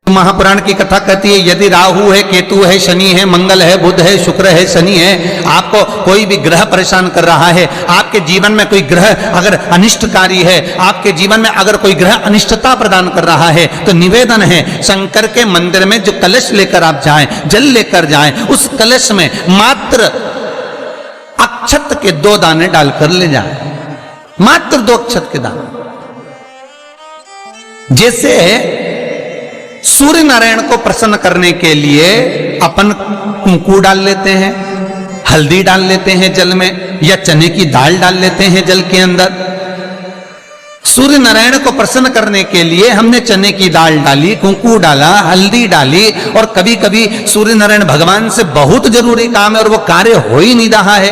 महापुराण की कथा कहती है यदि राहु है, केतु है, शनि है, मंगल है, बुध है, शुक्र है, शनि है, आपको कोई भी ग्रह परेशान कर रहा है, आपके जीवन में कोई ग्रह अगर अनिष्टकारी है, आपके जीवन में अगर कोई ग्रह अनिष्टता प्रदान कर रहा है, तो निवेदन है शंकर के मंदिर में जो कलश लेकर आप जाएं, जल लेकर जाएं, उस कलश में मात्र अक्षत के 2 दाने डालकर ले जाएं, मात्र 2 अक्षत के दाने। जैसे सूर्य नारायण को प्रसन्न करने के लिए अपन कुंकू डाल लेते हैं, हल्दी डाल लेते हैं जल में, या चने की दाल डाल लेते हैं जल के अंदर। सूर्य नारायण को प्रसन्न करने के लिए हमने चने की दाल डाली, कुंकू डाला, हल्दी डाली, और कभी कभी सूर्य नारायण भगवान से बहुत जरूरी काम है और वो कार्य हो ही नहीं रहा है,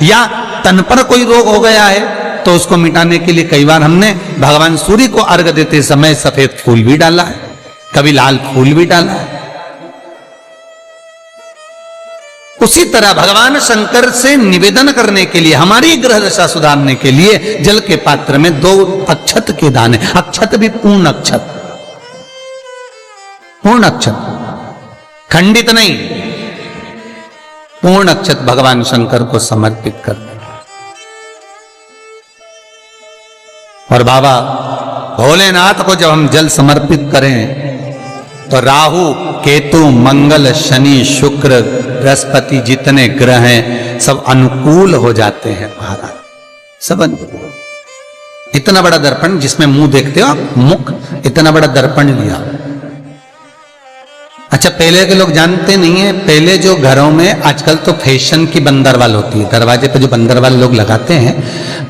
या तन पर कोई रोग हो गया है, तो उसको मिटाने के लिए कई बार हमने भगवान सूर्य को अर्घ देते समय सफेद फूल भी डाला है, कभी लाल फूल भी डाला है। उसी तरह भगवान शंकर से निवेदन करने के लिए, हमारी ग्रह दशा सुधारने के लिए जल के पात्र में 2 अक्षत के दाने, अक्षत भी पूर्ण अक्षत, पूर्ण अक्षत, खंडित नहीं, पूर्ण अक्षत भगवान शंकर को समर्पित करते। और बाबा भोलेनाथ को जब हम जल समर्पित करें तो राहु, केतु, मंगल, शनि, शुक्र, बृहस्पति जितने ग्रह हैं सब अनुकूल हो जाते हैं महाराज, सब अनुकूल। इतना बड़ा दर्पण जिसमें मुंह देखते हो आप, मुख, इतना बड़ा दर्पण लिया। अच्छा, पहले के लोग जानते नहीं है, पहले जो घरों में, आजकल तो फैशन की बंदरवाल होती है, दरवाजे पे जो बंदरवाल लोग लगाते हैं,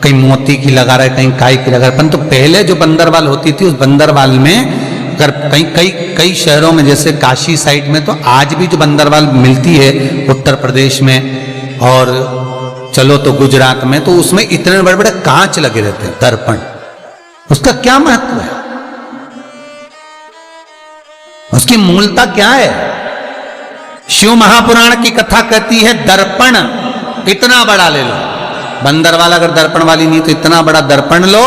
कहीं मोती की लगा रहे, कहीं काय की लगा रहे, परंतु पहले जो बंदरवाल होती थी उस बंदरवाल में अगर कई शहरों में जैसे काशी साइड में तो आज भी जो बंदरवाल मिलती है उत्तर प्रदेश में, और चलो तो गुजरात में, तो उसमें इतने बड़े बड़े कांच लगे रहते हैं, दर्पण। उसका क्या महत्व है, उसकी मूलता क्या है? शिव महापुराण की कथा कहती है दर्पण इतना बड़ा ले लो, बंदरवाल अगर दर्पण वाली नहीं तो इतना बड़ा दर्पण लो,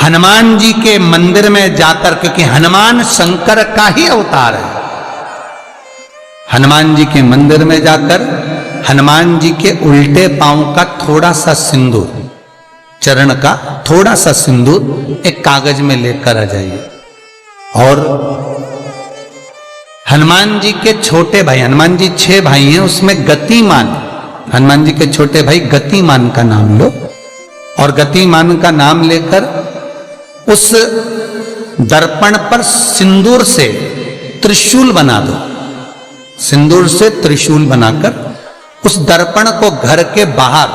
हनुमान जी के मंदिर में जाकर, क्योंकि हनुमान शंकर का ही अवतार है, हनुमान जी के मंदिर में जाकर हनुमान जी के उल्टे पांव का थोड़ा सा सिंदूर, चरण का थोड़ा सा सिंदूर एक कागज में लेकर आ जाइए, और हनुमान जी के छोटे भाई, हनुमान जी 6 भाई हैं, उसमें गतिमान, हनुमान जी के छोटे भाई गतिमान का नाम लो, और गतिमान का नाम लेकर उस दर्पण पर सिंदूर से त्रिशूल बना दो, सिंदूर से त्रिशूल बनाकर उस दर्पण को घर के बाहर,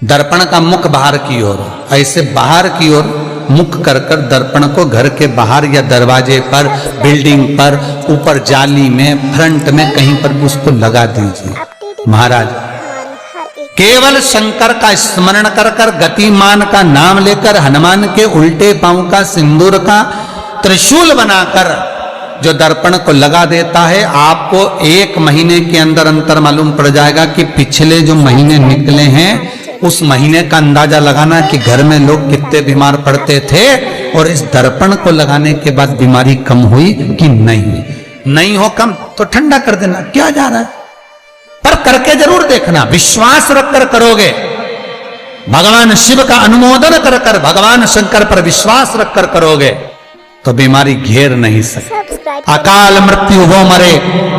दर्पण का मुख बाहर की ओर, ऐसे बाहर की ओर मुख कर कर दर्पण को घर के बाहर या दरवाजे पर, बिल्डिंग पर, ऊपर जाली में, फ्रंट में, कहीं पर भी उसको लगा दीजिए। महाराज केवल शंकर का स्मरण कर कर, गतिमान का नाम लेकर, हनुमान के उल्टे पांव का सिंदूर का त्रिशूल बनाकर जो दर्पण को लगा देता है, आपको 1 महीने के अंदर अंतर मालूम पड़ जाएगा कि पिछले जो महीने निकले हैं उस महीने का अंदाजा लगाना कि घर में लोग कितने बीमार पड़ते थे, और इस दर्पण को लगाने के बाद बीमारी कम हुई कि नहीं हो कम तो ठंडा कर देना, क्या जा रहा है, पर करके जरूर देखना, विश्वास रखकर करोगे, भगवान शिव का अनुमोदन कर कर, भगवान शंकर पर विश्वास रखकर करोगे तो बीमारी घेर नहीं सकती। अकाल मृत्यु हो मरे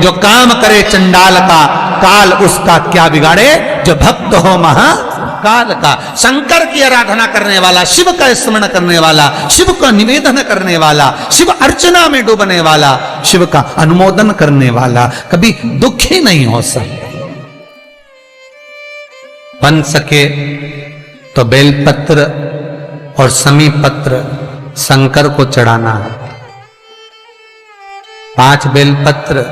जो काम करे चंडाल का, काल उसका क्या बिगाड़े जो भक्त हो महाकाल का। शंकर की आराधना करने वाला, शिव का स्मरण करने वाला, शिव का निवेदन करने वाला, शिव अर्चना में डूबने वाला, शिव का अनुमोदन करने वाला कभी दुखी नहीं हो सकता। बन सके तो बेलपत्र और समी पत्र शंकर को चढ़ाना है, 5 बेलपत्र,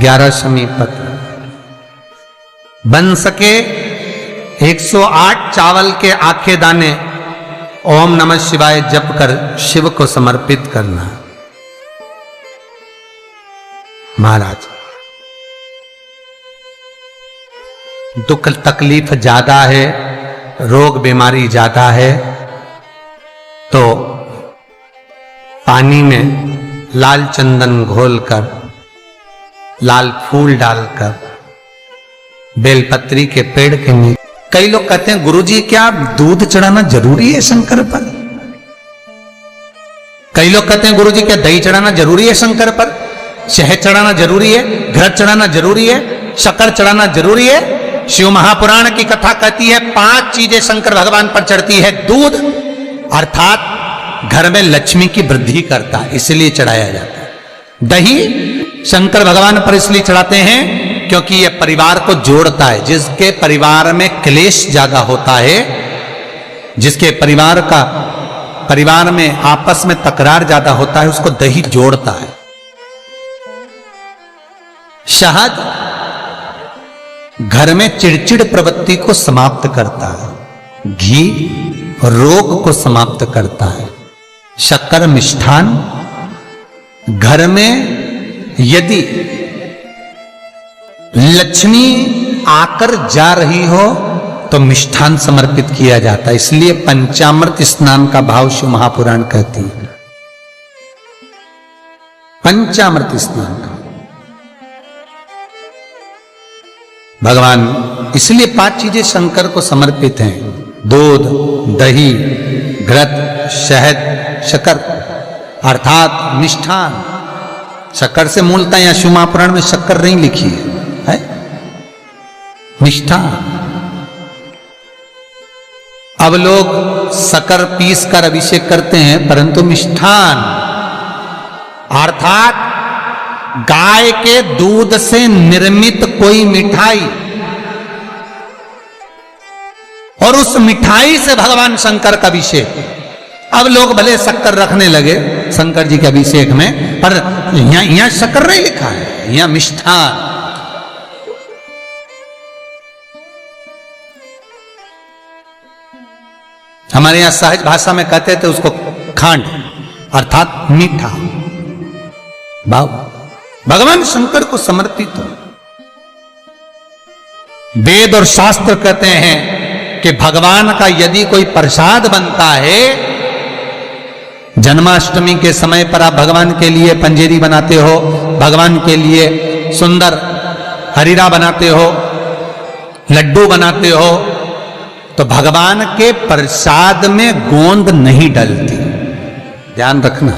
11 समी पत्र। बन सके 108 चावल के आखे दाने ओम नमः शिवाय जप कर शिव को समर्पित करना। महाराज दुख तकलीफ ज्यादा है, रोग बीमारी ज्यादा है, तो पानी में लाल चंदन घोलकर, लाल फूल डालकर, बेलपत्री के पेड़ के नीचे। कई लोग कहते हैं गुरुजी क्या दूध चढ़ाना जरूरी है शंकर पर? कई लोग कहते हैं गुरुजी क्या दही चढ़ाना जरूरी है शंकर पर? शहद चढ़ाना जरूरी है? घृत चढ़ाना जरूरी है? शक्कर चढ़ाना जरूरी है? शिव महापुराण की कथा कहती है 5 चीजें शंकर भगवान पर चढ़ती है। दूध अर्थात घर में लक्ष्मी की वृद्धि करता है, इसलिए चढ़ाया जाता है। दही शंकर भगवान पर इसलिए चढ़ाते हैं क्योंकि यह परिवार को जोड़ता है। जिसके परिवार में क्लेश ज्यादा होता है, जिसके परिवार में आपस में तकरार ज्यादा होता है, उसको दही जोड़ता है। शहद घर में चिड़चिड़ प्रवृत्ति को समाप्त करता है। घी रोग को समाप्त करता है। शक्कर मिष्ठान घर में यदि लक्ष्मी आकर जा रही हो तो मिष्ठान समर्पित किया जाता है। इसलिए पंचामृत स्नान का भाव शिव महापुराण कहती है। पंचामृत स्नान का भगवान, इसलिए 5 चीजें शंकर को समर्पित हैं। दूध, दही, घृत, शहद, शक्कर अर्थात मिष्ठान। शक्कर से मूलतः यहां शिव महापुराण में शक्कर नहीं लिखी है, मिष्ठान। अब लोग शक्कर पीस कर अभिषेक करते हैं, परंतु मिष्ठान अर्थात गाय के दूध से निर्मित कोई मिठाई, और उस मिठाई से भगवान शंकर का अभिषेक। अब लोग भले शक्कर रखने लगे शंकर जी के अभिषेक में, पर यहां शक्कर नहीं लिखा है, यहां मिष्ठान। हमारे यहां सहज भाषा में कहते थे उसको खांड अर्थात मीठा। भाव भगवान शंकर को समर्पित हो। वेद और शास्त्र कहते हैं कि भगवान का यदि कोई प्रसाद बनता है, जन्माष्टमी के समय पर आप भगवान के लिए पंजेरी बनाते हो, भगवान के लिए सुंदर हरीरा बनाते हो, लड्डू बनाते हो, तो भगवान के प्रसाद में गोंद नहीं डलती। ध्यान रखना,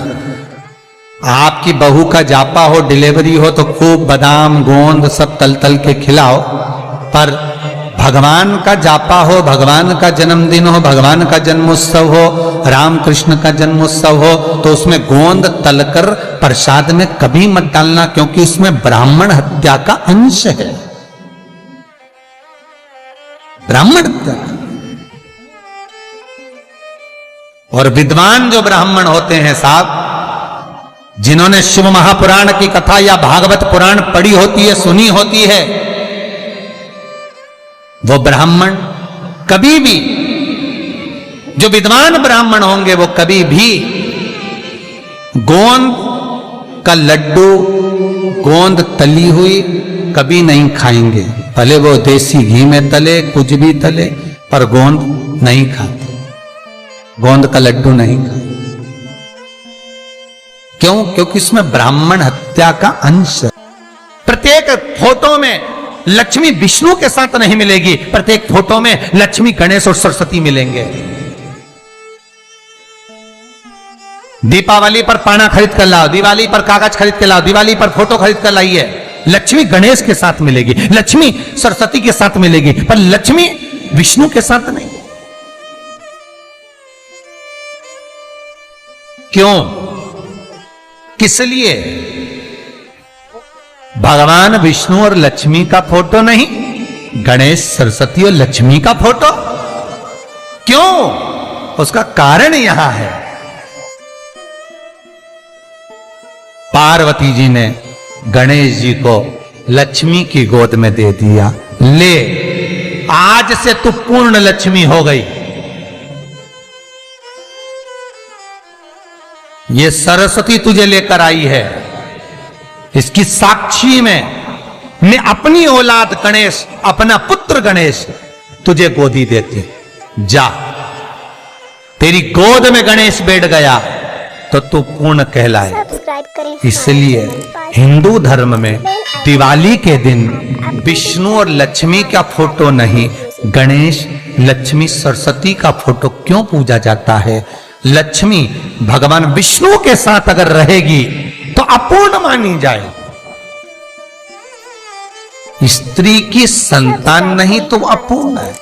आपकी बहू का जापा हो, डिलीवरी हो, तो खूब बादाम गोंद सब तल तल के खिलाओ, पर भगवान का जापा हो, भगवान का जन्मदिन हो, भगवान का जन्मोत्सव हो, राम कृष्ण का जन्मोत्सव हो, तो उसमें गोंद तलकर प्रसाद में कभी मत डालना, क्योंकि उसमें ब्राह्मण हत्या का अंश है। ब्राह्मण हत्या। और विद्वान जो ब्राह्मण होते हैं साहब, जिन्होंने शिव महापुराण की कथा या भागवत पुराण पढ़ी होती है, सुनी होती है, वो ब्राह्मण कभी भी, जो विद्वान ब्राह्मण होंगे वो कभी भी गोंद का लड्डू, गोंद तली हुई कभी नहीं खाएंगे। भले वो देसी घी में तले, कुछ भी तले, पर गोंद नहीं खाते, गोंद का लड्डू नहीं खाते। क्यों? क्योंकि इसमें ब्राह्मण हत्या का अंश है। प्रत्येक फोटो में लक्ष्मी विष्णु के साथ नहीं मिलेगी, प्रत्येक फोटो में लक्ष्मी गणेश और सरस्वती मिलेंगे। दीपावली पर पाना खरीद कर लाओ, दिवाली पर कागज खरीद कर लाओ, दिवाली पर फोटो खरीद कर लाइए, लक्ष्मी गणेश के साथ मिलेगी, लक्ष्मी सरस्वती के साथ मिलेगी, पर लक्ष्मी विष्णु के साथ नहीं। क्यों? किस लिए? भगवान विष्णु और लक्ष्मी का फोटो नहीं, गणेश सरस्वती और लक्ष्मी का फोटो। क्यों? उसका कारण यहां है, पार्वती जी ने गणेश जी को लक्ष्मी की गोद में दे दिया। ले, आज से तू पूर्ण लक्ष्मी हो गई। ये सरस्वती तुझे लेकर आई है, इसकी साक्षी में मैं अपनी औलाद गणेश, अपना पुत्र गणेश तुझे गोदी देती। जा, तेरी गोद में गणेश बैठ गया, तो तू पूर्ण कहलाए। सब्सक्राइब करें। इसलिए हिंदू धर्म में दिवाली के दिन विष्णु और लक्ष्मी का फोटो नहीं, गणेश, लक्ष्मी, सरस्वती का फोटो क्यों पूजा जाता है? लक्ष्मी भगवान विष्णु के साथ अगर रहेगी तो अपूर्ण मानी जाए। स्त्री की संतान नहीं तो अपूर्ण है,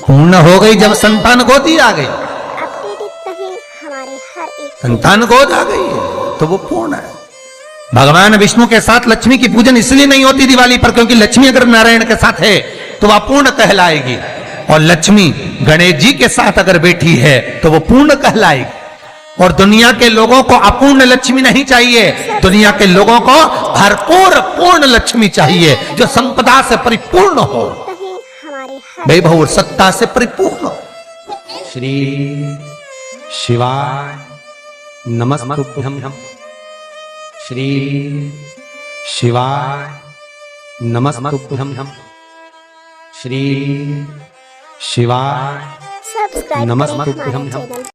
पूर्ण हो गई जब संतान गोदी आ गई। संतान गोद आ गई है तो वो पूर्ण है। भगवान विष्णु के साथ लक्ष्मी की पूजन इसलिए नहीं होती दिवाली पर, क्योंकि लक्ष्मी अगर नारायण के साथ है तो वह पूर्ण कहलाएगी, और लक्ष्मी गणेश जी के साथ अगर बैठी है तो वो पूर्ण कहलाएगी। और दुनिया के लोगों को अपूर्ण लक्ष्मी नहीं चाहिए, दुनिया के लोगों को भरपूर पूर्ण लक्ष्मी चाहिए, जो संपदा से परिपूर्ण हो, वैभव और सत्ता से परिपूर्ण हो। श्री शिवाय नमस्तुभ्यं। श्री शिवाय नमस्तुभ्यं। श्री शिवाय नमस्तुभ्यं।